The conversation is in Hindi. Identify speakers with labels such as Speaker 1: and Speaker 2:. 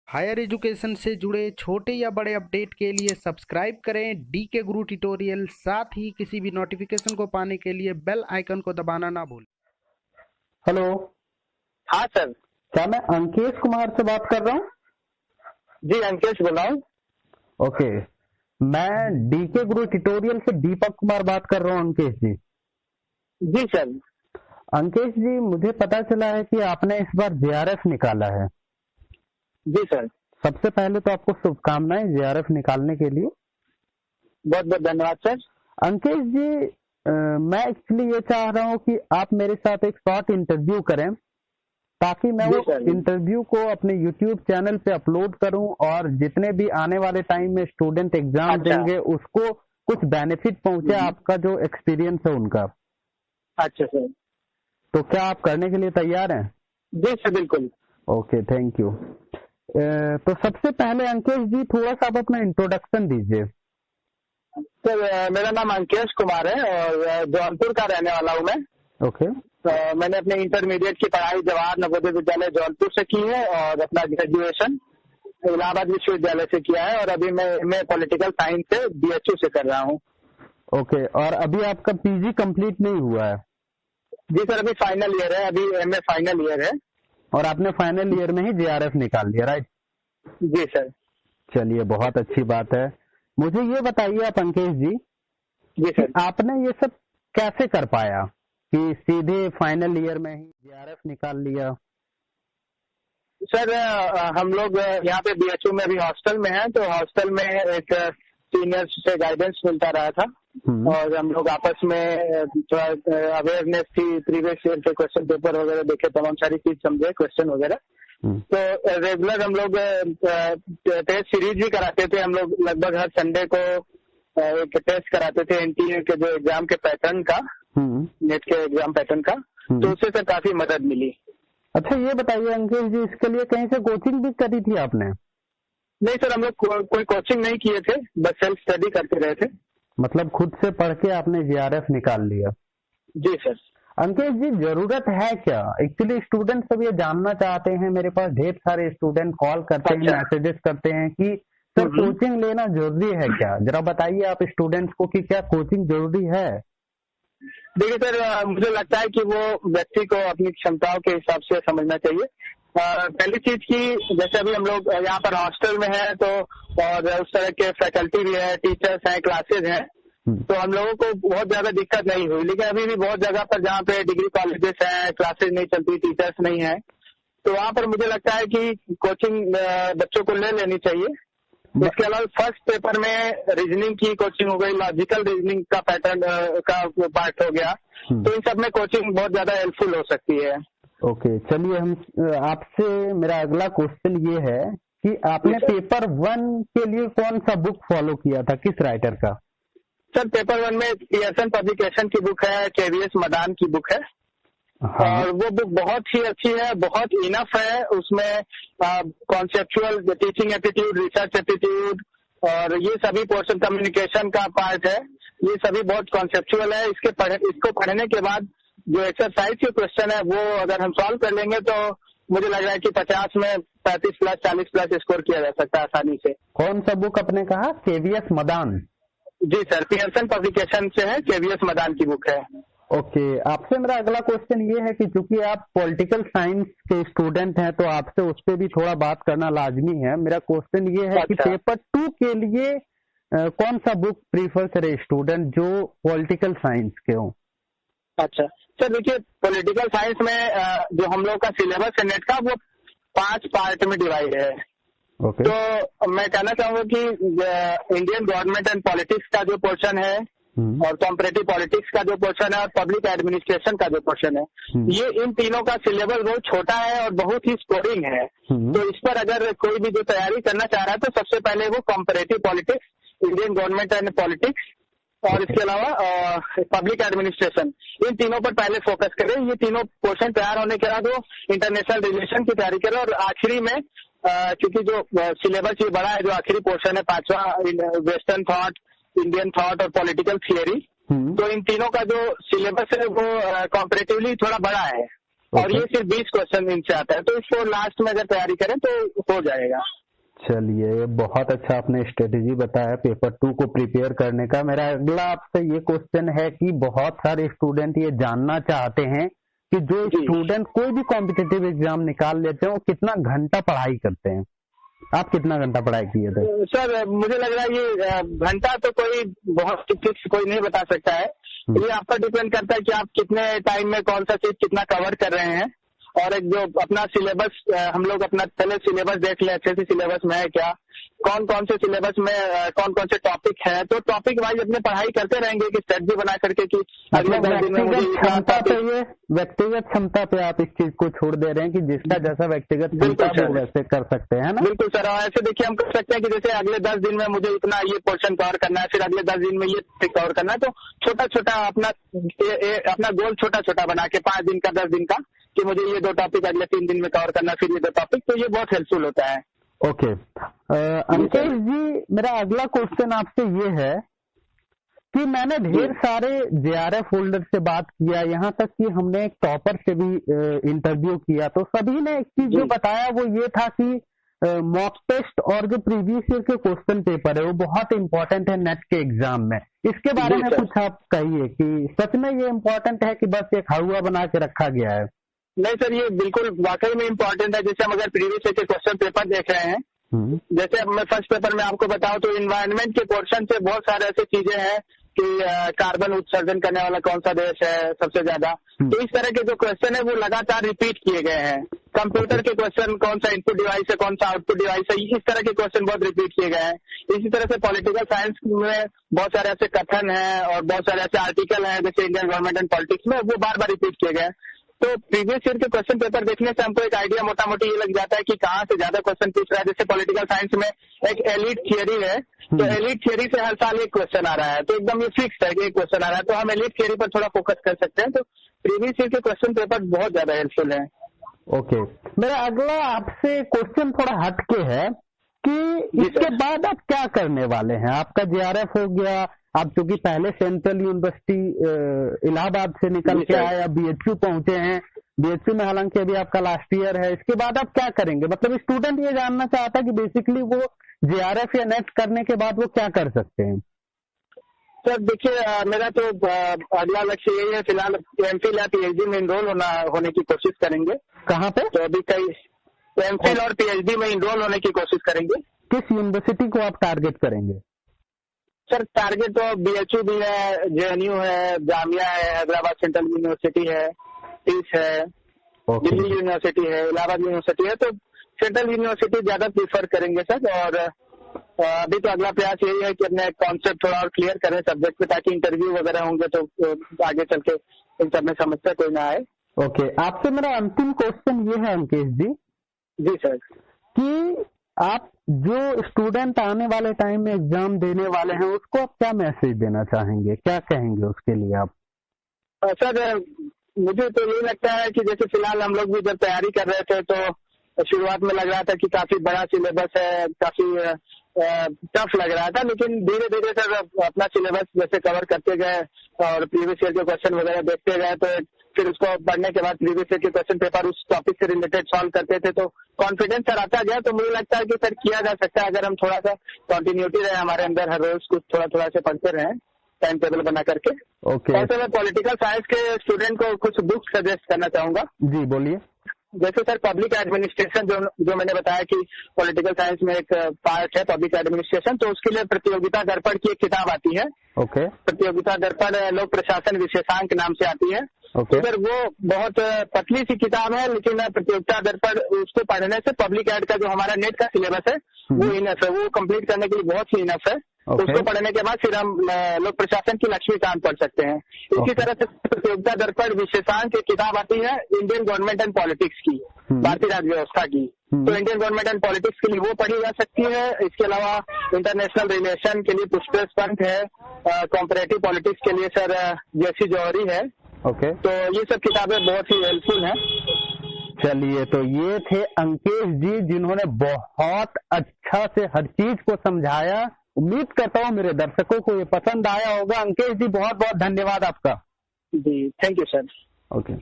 Speaker 1: हायर एजुकेशन से जुड़े छोटे या बड़े अपडेट के लिए सब्सक्राइब करें डीके गुरु ट्यूटोरियल। साथ ही किसी भी नोटिफिकेशन को पाने के लिए बेल आइकन को दबाना ना भूलें।
Speaker 2: हेलो।
Speaker 3: हाँ सर।
Speaker 2: क्या मैं अंकेश कुमार से बात कर रहा हूँ?
Speaker 3: जी अंकेश बोल रहा हूँ।
Speaker 2: ओके, मैं डीके गुरु ट्यूटोरियल से दीपक कुमार बात कर रहा हूँ। अंकेश जी।
Speaker 3: जी सर।
Speaker 2: अंकेश जी, मुझे पता चला है कि आपने इस बार जेआरएफ निकाला है।
Speaker 3: जी सर।
Speaker 2: सबसे पहले तो आपको शुभकामनाएं जेआरएफ निकालने के लिए।
Speaker 3: बहुत बहुत धन्यवाद सर।
Speaker 2: अंकेश जी, मैं एक्चुअली ये चाह रहा हूँ कि आप मेरे साथ एक शॉर्ट इंटरव्यू करें ताकि मैं वो इंटरव्यू को अपने यूट्यूब चैनल पे अपलोड करूं और जितने भी आने वाले टाइम में स्टूडेंट एग्जाम देंगे उसको कुछ बेनिफिट पहुंचे, आपका जो एक्सपीरियंस है उनका।
Speaker 3: अच्छा सर।
Speaker 2: तो क्या आप करने के लिए तैयार हैं?
Speaker 3: जी सर बिल्कुल।
Speaker 2: Okay, thank you. तो सबसे पहले अंकेश जी, थोड़ा सा आप अपना इंट्रोडक्शन दीजिए।
Speaker 3: सर मेरा नाम अंकेश कुमार है और जौनपुर का रहने वाला हूँ मैं।
Speaker 2: ओके।
Speaker 3: मैंने अपने इंटरमीडिएट की पढ़ाई जवाहर नवोदय विद्यालय जौनपुर से की है और अपना ग्रेजुएशन इलाहाबाद विश्वविद्यालय से किया है और अभी मैं पॉलिटिकल साइंस से बीएचयू से कर रहा हूँ।
Speaker 2: ओके, और अभी आपका पीजी कंप्लीट नहीं हुआ है?
Speaker 3: जी सर, अभी फाइनल ईयर है, अभी एमए फाइनल ईयर है।
Speaker 2: और आपने फाइनल ईयर में ही जेआरएफ निकाल लिया, राइट?
Speaker 3: जी सर।
Speaker 2: चलिए, बहुत अच्छी बात है। मुझे ये बताइए आप अंकेश जी।
Speaker 3: जी सर।
Speaker 2: आपने ये सब कैसे कर पाया कि सीधे फाइनल ईयर में ही जेआरएफ निकाल लिया?
Speaker 3: सर हम लोग यहाँ पे बीएचयू में अभी हॉस्टल में हैं, तो हॉस्टल में एक सीनियर से गाइडेंस मिलता रहा था और हम लोग आपस में थोड़ा अवेयरनेस थी, प्रीवियस ईयर के क्वेश्चन पेपर वगैरह देखे, तमाम सारी चीज समझे, क्वेश्चन वगैरह। तो रेगुलर हम लोग टेस्ट सीरीज भी कराते थे। हम लोग लगभग हर संडे को एक टेस्ट कराते थे एनटीए के जो एग्जाम के पैटर्न का, नेट के एग्जाम पैटर्न का। तो उससे सर काफी मदद मिली।
Speaker 2: अच्छा, ये बताइए अंकेश जी, इसके लिए कहीं से कोचिंग भी करी थी आपने?
Speaker 3: नहीं सर, हम लोग कोई कोचिंग नहीं किए थे, बस सेल्फ स्टडी करते रहे थे।
Speaker 2: मतलब खुद से पढ़ के आपने जेआरएफ निकाल लिया?
Speaker 3: जी सर।
Speaker 2: अंकेश जी, जरूरत है क्या? एक्चुअली स्टूडेंट सब ये जानना चाहते हैं। मेरे पास ढेर सारे स्टूडेंट कॉल करते हैं, मैसेजेस करते हैं कि सर कोचिंग लेना जरूरी है क्या? जरा बताइए आप स्टूडेंट्स को कि क्या कोचिंग जरूरी है?
Speaker 3: देखिए सर, मुझे लगता है कि वो व्यक्ति को अपनी क्षमताओं के हिसाब से समझना चाहिए। पहली चीज की, जैसे अभी हम लोग यहाँ पर हॉस्टल में है तो और उस तरह के फैकल्टी भी है, टीचर्स हैं, क्लासेज हैं, तो हम लोगों को बहुत ज्यादा दिक्कत नहीं हुई। लेकिन अभी भी बहुत जगह पर जहाँ पे डिग्री कॉलेजेस हैं, क्लासेज नहीं चलती, टीचर्स नहीं है, तो वहाँ पर मुझे लगता है कि कोचिंग बच्चों को ले लेनी चाहिए। इसके अलावा फर्स्ट पेपर में रीजनिंग की कोचिंग हो गई, लॉजिकल रीजनिंग का पैटर्न का पार्ट हो गया, तो इन सब में कोचिंग बहुत ज्यादा हेल्पफुल हो सकती है।
Speaker 2: ओके, चलिए हम आपसे, मेरा अगला क्वेश्चन ये है कि आपने पेपर 1 के लिए कौन सा बुक फॉलो किया था, किस राइटर का?
Speaker 3: सर पेपर 1 में पियर्सन पब्लिकेशन की बुक है, केवीएस मदान की बुक है। और वो बुक बहुत ही अच्छी है, बहुत इनफ है। उसमें conceptual teaching aptitude, research aptitude और ये सभी पोर्शन, कम्युनिकेशन का पार्ट है, ये सभी बहुत कॉन्सेप्चुअल है। इसको पढ़ने के बाद जो एक्सरसाइज के क्वेश्चन है वो अगर हम सॉल्व कर लेंगे तो मुझे लग रहा है कि 50 में 35 प्लस 40 प्लस स्कोर किया जा सकता है आसानी से।
Speaker 2: कौन सा बुक आपने कहा? केवीएस मदान?
Speaker 3: जी सर, पियर्सन पब्लिकेशन से है, केवीएस मदान की बुक है।
Speaker 2: ओके, आपसे मेरा अगला क्वेश्चन ये है कि चूंकि आप पॉलिटिकल साइंस के स्टूडेंट हैं तो आपसे उस पर भी थोड़ा बात करना लाजमी है। मेरा क्वेश्चन ये है कि पेपर 2 के लिए कौन सा बुक प्रीफर करे स्टूडेंट जो पॉलिटिकल साइंस के हो?
Speaker 3: अच्छा सर, देखिए पॉलिटिकल साइंस में जो हम लोग का सिलेबस है नेट का, वो 5 पार्ट में डिवाइड है। तो मैं कहना चाहूंगा कि इंडियन गवर्नमेंट एंड पॉलिटिक्स का जो पोर्शन है और कॉम्परेटिव पॉलिटिक्स का जो पोर्शन है और पब्लिक एडमिनिस्ट्रेशन का जो पोर्शन है, ये इन तीनों का सिलेबस बहुत छोटा है और बहुत ही स्कोरिंग है। तो इस पर अगर कोई भी जो तैयारी करना चाह रहा है तो सबसे पहले वो comparative politics, Indian government and politics और इसके अलावा पब्लिक एडमिनिस्ट्रेशन, इन तीनों पर पहले फोकस करें। ये तीनों पोर्शन तैयार होने के बाद वो इंटरनेशनल रिलेशन की तैयारी करें और आखिरी में क्योंकि जो सिलेबस ये बड़ा है, जो आखिरी पोर्शन है 5वां, वेस्टर्न थॉट, इंडियन थॉट और पॉलिटिकल थियरी, तो इन तीनों का जो सिलेबस है वो कॉम्परेटिवली थोड़ा बड़ा है। और ये सिर्फ 20 क्वेश्चन इनसे आता है, तो इसको लास्ट में अगर तैयारी करें तो हो जाएगा।
Speaker 2: चलिए, बहुत अच्छा आपने स्ट्रेटेजी बताया पेपर 2 को प्रिपेयर करने का। मेरा अगला आपसे ये क्वेश्चन है कि बहुत सारे स्टूडेंट ये जानना चाहते हैं कि जो स्टूडेंट कोई भी कॉम्पिटिटिव एग्जाम निकाल लेते हैं वो कितना घंटा पढ़ाई करते हैं। आप कितना घंटा पढ़ाई किए थे?
Speaker 3: सर मुझे लग रहा है ये घंटा तो कोई बहुत फिक्स कोई नहीं बता सकता है, ये आपका डिपेंड करता है कि आप कितने टाइम में कौन सा चीज कितना कवर कर रहे हैं। और एक जो अपना सिलेबस, हम लोग अपना पहले सिलेबस देख ले अच्छे से सिलेबस में है क्या, कौन कौन से सिलेबस में कौन कौन से टॉपिक है, तो टॉपिक वाइज अपने पढ़ाई करते रहेंगे कि स्ट्रेटजी बना करके कि अगले 10 दिन में मुझे
Speaker 2: क्षमता पे, ये व्यक्तिगत क्षमता पे आप इस चीज को छोड़ दे रहे हैं कि जिसका जैसा व्यक्तिगत क्षमता वो वैसे कर सकते हैं ना। बिल्कुल
Speaker 3: सर, ऐसे देखिए हम कर सकते हैं कि जैसे अगले 10 दिन में मुझे इतना ये पोर्शन कवर करना है, फिर अगले 10 दिन में ये कवर करना है, तो छोटा छोटा अपना गोल छोटा छोटा बना के 5 दिन का 10 दिन का कि मुझे ये 2 टॉपिक अगले 3 दिन में कवर करना, फिर ये 2 टॉपिक, तो ये बहुत हेल्पफुल होता है।
Speaker 2: ओके अंकेश जी, मेरा अगला क्वेश्चन आपसे ये है कि मैंने ढेर सारे जेआरएफ होल्डर से बात किया, यहाँ तक कि हमने एक टॉपर से भी इंटरव्यू किया, तो सभी ने एक चीज जो बताया वो ये था कि मॉक टेस्ट और जो प्रीवियस ईयर के क्वेश्चन पेपर है वो बहुत इंपॉर्टेंट है नेट के एग्जाम में। इसके बारे में कुछ आप कहिए कि सच में ये इम्पोर्टेंट है कि बस एक हवा बना के रखा गया है?
Speaker 3: नहीं सर, ये बिल्कुल वाकई में इम्पोर्टेंट है। जैसे हम अगर प्रीवियस ईयर के क्वेश्चन पेपर देख रहे हैं, जैसे अब मैं फर्स्ट पेपर में आपको बताऊं तो इन्वायरमेंट के पोर्शन से बहुत सारे ऐसी चीजें हैं कि कार्बन उत्सर्जन करने वाला कौन सा देश है सबसे ज्यादा, तो इस तरह के जो क्वेश्चन है वो लगातार रिपीट किए गए हैं। कंप्यूटर के क्वेश्चन, कौन सा इनपुट डिवाइस है, कौन सा आउटपुट डिवाइस है, इस तरह के क्वेश्चन बहुत रिपीट किए गए हैं। इसी तरह से पॉलिटिकल साइंस में बहुत सारे ऐसे कथन हैं और बहुत सारे ऐसे आर्टिकल हैं जैसे इंडियन गवर्नमेंट एंड पॉलिटिक्स में, वो बार बार रिपीट किए गए हैं। तो प्रीवियस ईयर के क्वेश्चन पेपर देखने से हमको एक आइडिया मोटा मोटी ये लग जाता है कि कहाँ से ज्यादा क्वेश्चन पूछ रहा है। जैसे पॉलिटिकल साइंस में एक एलिट थियरी है, तो एलिट थियरी से हर साल एक क्वेश्चन आ रहा है, तो एकदम ये फिक्स है कि एक क्वेश्चन आ रहा है, तो हम एलिट थियरी पर थोड़ा फोकस कर सकते हैं। तो प्रीवियस ईयर के क्वेश्चन पेपर बहुत ज्यादा हेल्पफुल है।
Speaker 2: ओके, मेरा अगला आपसे क्वेश्चन थोड़ा हटके है कि इसके बाद आप क्या करने वाले हैं? आपका जेआरएफ हो गया, आप चूंकि पहले सेंट्रल यूनिवर्सिटी इलाहाबाद से निकल के आए, अब बीएचयू पहुंचे हैं, बीएचयू में हालांकि अभी आपका लास्ट ईयर है, इसके बाद आप क्या करेंगे? मतलब स्टूडेंट ये जानना चाहता है कि बेसिकली वो जेआरएफ या नेट करने के बाद वो क्या कर सकते हैं।
Speaker 3: सर देखिए, मेरा तो अगला लक्ष्य यही है, फिलहाल एमफिल या पीएचडी में इनरोल होने की कोशिश करेंगे।
Speaker 2: कहाँ पे?
Speaker 3: तो अभी कई एमफिल और पीएचडी में इनरोल होने की कोशिश करेंगे।
Speaker 2: किस यूनिवर्सिटी को आप टारगेट करेंगे?
Speaker 3: सर टारगेट तो बीएचयू भी है, जेएनयू है, जामिया है, हैदराबाद सेंट्रल यूनिवर्सिटी है, टीस है, दिल्ली यूनिवर्सिटी है, इलाहाबाद यूनिवर्सिटी है, तो सेंट्रल यूनिवर्सिटी ज्यादा प्रीफर करेंगे सर। और अभी तो अगला प्रयास यही है कि अपने कॉन्सेप्ट थोड़ा और क्लियर करें सब्जेक्ट पे, ताकि इंटरव्यू वगैरह होंगे तो आगे चल के इन सब में समस्या कोई ना आए।
Speaker 2: ओके, आपसे मेरा अंतिम क्वेश्चन ये है अंकेश जी।
Speaker 3: जी सर,
Speaker 2: कि आप जो स्टूडेंट आने वाले टाइम में एग्जाम देने वाले हैं उसको आप क्या मैसेज देना चाहेंगे, क्या कहेंगे उसके लिए आप?
Speaker 3: सर मुझे तो यही लगता है कि जैसे फिलहाल हम लोग भी जब तैयारी कर रहे थे तो शुरुआत में लग रहा था कि काफी बड़ा सिलेबस है, काफी टफ लग रहा था, लेकिन धीरे धीरे सर अपना सिलेबस जैसे कवर करते गए और प्रीवियस ईयर के क्वेश्चन वगैरह देखते गए, तो फिर उसको पढ़ने के बाद प्रीवियस ईयर के क्वेश्चन पेपर उस टॉपिक से रिलेटेड सॉल्व करते थे, तो कॉन्फिडेंस सर आता गया। तो मुझे लगता है कि सर किया जा सकता है अगर हम थोड़ा सा कंटिन्यूटी रहे हमारे अंदर, हर रोज कुछ थोड़ा थोड़ा से पढ़ते रहे टाइम टेबल बना करके।
Speaker 2: ओके,
Speaker 3: और मैं पॉलिटिकल साइंस के स्टूडेंट को कुछ बुक सजेस्ट करना चाहूंगा।
Speaker 2: जी बोलिए।
Speaker 3: जैसे सर पब्लिक एडमिनिस्ट्रेशन जो मैंने बताया कि पॉलिटिकल साइंस में एक पार्ट है पब्लिक एडमिनिस्ट्रेशन, तो उसके लिए प्रतियोगिता दर्पण की एक किताब आती है।
Speaker 2: ओके,
Speaker 3: प्रतियोगिता दर्पण लोक प्रशासन विशेषांक नाम से आती है।
Speaker 2: ओके,
Speaker 3: तो सर वो बहुत पतली सी किताब है, लेकिन प्रतियोगिता दर्पण उसको पढ़ने से पब्लिक एड का जो हमारा नेट का सिलेबस है वो इनफ है, वो कंप्लीट करने के लिए बहुत ही इनफ है। तो उसको पढ़ने के बाद फिर हम लोक प्रशासन की लक्ष्मीकांत पढ़ सकते हैं। इसी तरह से प्रतियोगिता दर्पण विशेषांक की किताब आती है इंडियन गवर्नमेंट एंड पॉलिटिक्स की, भारतीय राज्य व्यवस्था की। तो इंडियन गवर्नमेंट एंड पॉलिटिक्स के लिए वो पढ़ी जा सकती है। इसके अलावा इंटरनेशनल रिलेशन के लिए पुष्पेश पंत है, कॉम्परेटिव पॉलिटिक्स के लिए सर जेसी जौहरी है।
Speaker 2: ओके,
Speaker 3: तो ये सब किताबें बहुत ही हेल्पफुल हैं।
Speaker 2: चलिए, तो ये थे अंकेश जी जिन्होंने बहुत अच्छा से हर चीज को समझाया। उम्मीद करता हूँ मेरे दर्शकों को ये पसंद आया होगा। अंकेश जी बहुत बहुत धन्यवाद आपका।
Speaker 3: जी थैंक यू सर।
Speaker 2: ओके।